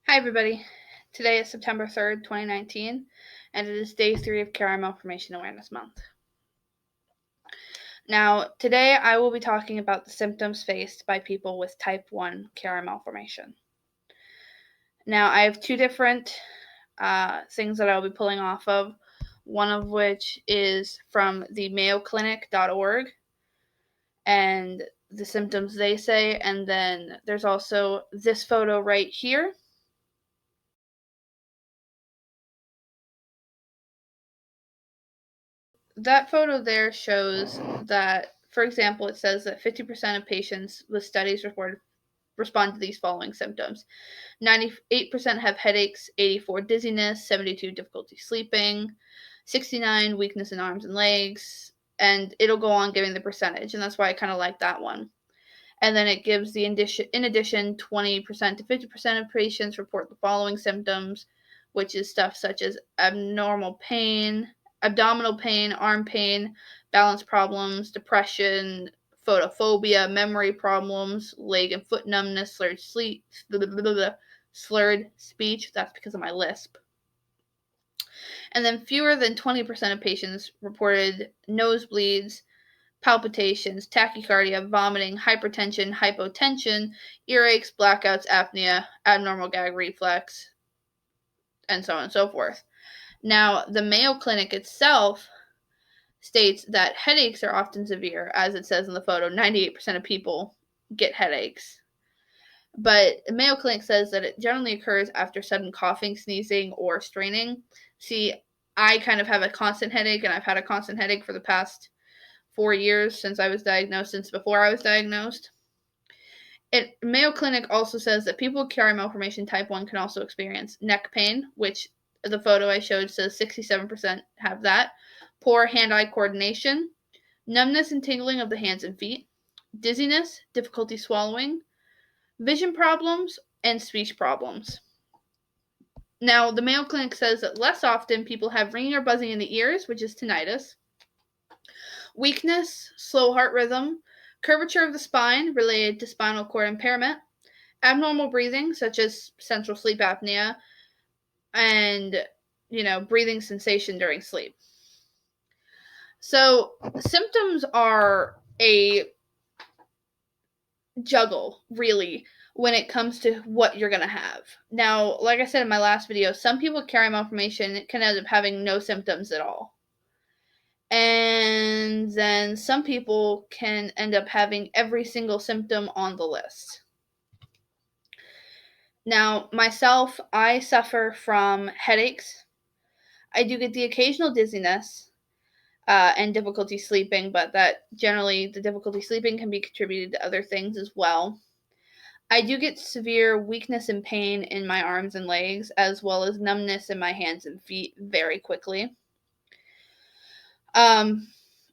Hi everybody. Today is September 3rd, 2019, and it is day 3 of Chiari Malformation Awareness Month. Now, today I will be talking about the symptoms faced by people with type 1 Chiari Malformation. Now, I have two different things that I'll be pulling off of, one of which is from the mayoclinic.org and the symptoms they say, and then there's also this photo right here. That photo there shows that, for example, it says that 50% of patients with studies respond to these following symptoms. 98% have headaches, 84 dizziness, 72 difficulty sleeping, 69 weakness in arms and legs, and it'll go on giving the percentage, and that's why I kind of like that one. And then it gives in addition, 20% to 50% of patients report the following symptoms, which is stuff such as abdominal pain, arm pain, balance problems, depression, photophobia, memory problems, leg and foot numbness, slurred speech. That's because of my lisp. And then fewer than 20% of patients reported nosebleeds, palpitations, tachycardia, vomiting, hypertension, hypotension, earaches, blackouts, apnea, abnormal gag reflex, and so on and so forth. Now, the Mayo Clinic itself states that headaches are often severe, as it says in the photo. 98% of people get headaches. But Mayo Clinic says that it generally occurs after sudden coughing, sneezing, or straining. See, I kind of have a constant headache, and I've had a constant headache for the past 4 years since before I was diagnosed. Mayo Clinic also says that people with Chiari malformation type 1 can also experience neck pain, which the photo I showed says 67% have that, poor hand-eye coordination, numbness and tingling of the hands and feet, dizziness, difficulty swallowing, vision problems, and speech problems. Now, the Mayo Clinic says that less often people have ringing or buzzing in the ears, which is tinnitus, weakness, slow heart rhythm, curvature of the spine related to spinal cord impairment, abnormal breathing, such as central sleep apnea, and, breathing sensation during sleep. So, symptoms are a juggle, really, when it comes to what you're going to have. Now, like I said in my last video, some people with Chiari malformation can end up having no symptoms at all. And then some people can end up having every single symptom on the list. Now, myself, I suffer from headaches. I do get the occasional dizziness and difficulty sleeping, but that generally the difficulty sleeping can be contributed to other things as well. I do get severe weakness and pain in my arms and legs, as well as numbness in my hands and feet very quickly.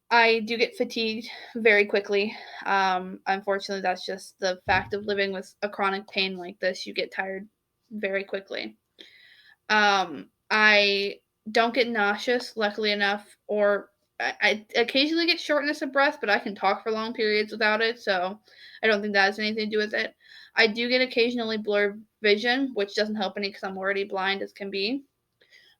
I do get fatigued very quickly. Unfortunately, that's just the fact of living with a chronic pain like this. You get tired very quickly. I don't get nauseous, luckily enough, or I occasionally get shortness of breath, but I can talk for long periods without it, so I don't think that has anything to do with it. I do get occasionally blurred vision, which doesn't help any because I'm already blind as can be.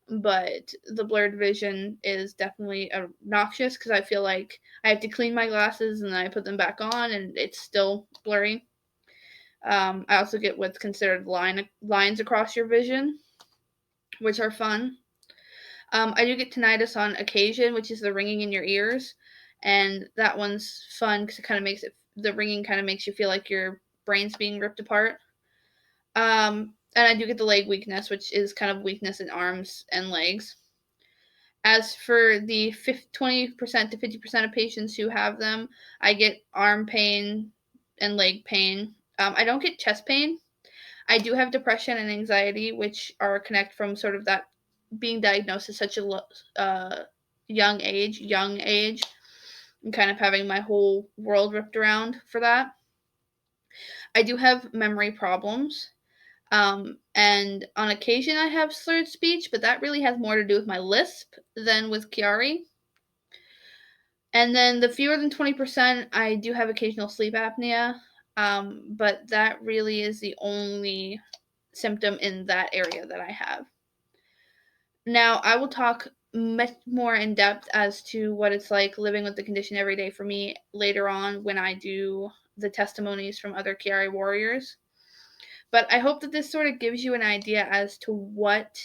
But the blurred vision is definitely obnoxious because I feel like I have to clean my glasses and then I put them back on and it's still blurry. I also get what's considered lines across your vision, which are fun. I do get tinnitus on occasion, which is the ringing in your ears, and that one's fun because the ringing kind of makes you feel like your brain's being ripped apart. And I do get the leg weakness, which is kind of weakness in arms and legs. As for the 20% to 50% of patients who have them, I get arm pain and leg pain. I don't get chest pain. I do have depression and anxiety, which are connect from sort of that being diagnosed at such a young age, and kind of having my whole world ripped around for that. I do have memory problems. And on occasion I have slurred speech, but that really has more to do with my lisp than with Chiari. And then the fewer than 20%, I do have occasional sleep apnea, but that really is the only symptom in that area that I have. Now, I will talk much more in depth as to what it's like living with the condition every day for me later on when I do the testimonies from other Chiari warriors. But I hope that this sort of gives you an idea as to what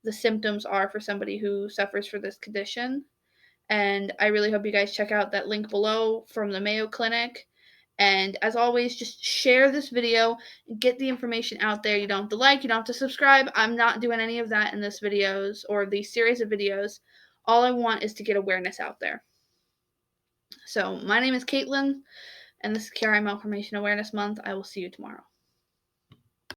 the symptoms are for somebody who suffers from this condition. And I really hope you guys check out that link below from the Mayo Clinic. And as always, just share this video, get the information out there. You don't have to like, you don't have to subscribe. I'm not doing any of that in this videos or these series of videos. All I want is to get awareness out there. So my name is Caitlin, and this is Chiari Malformation Awareness Month. I will see you tomorrow.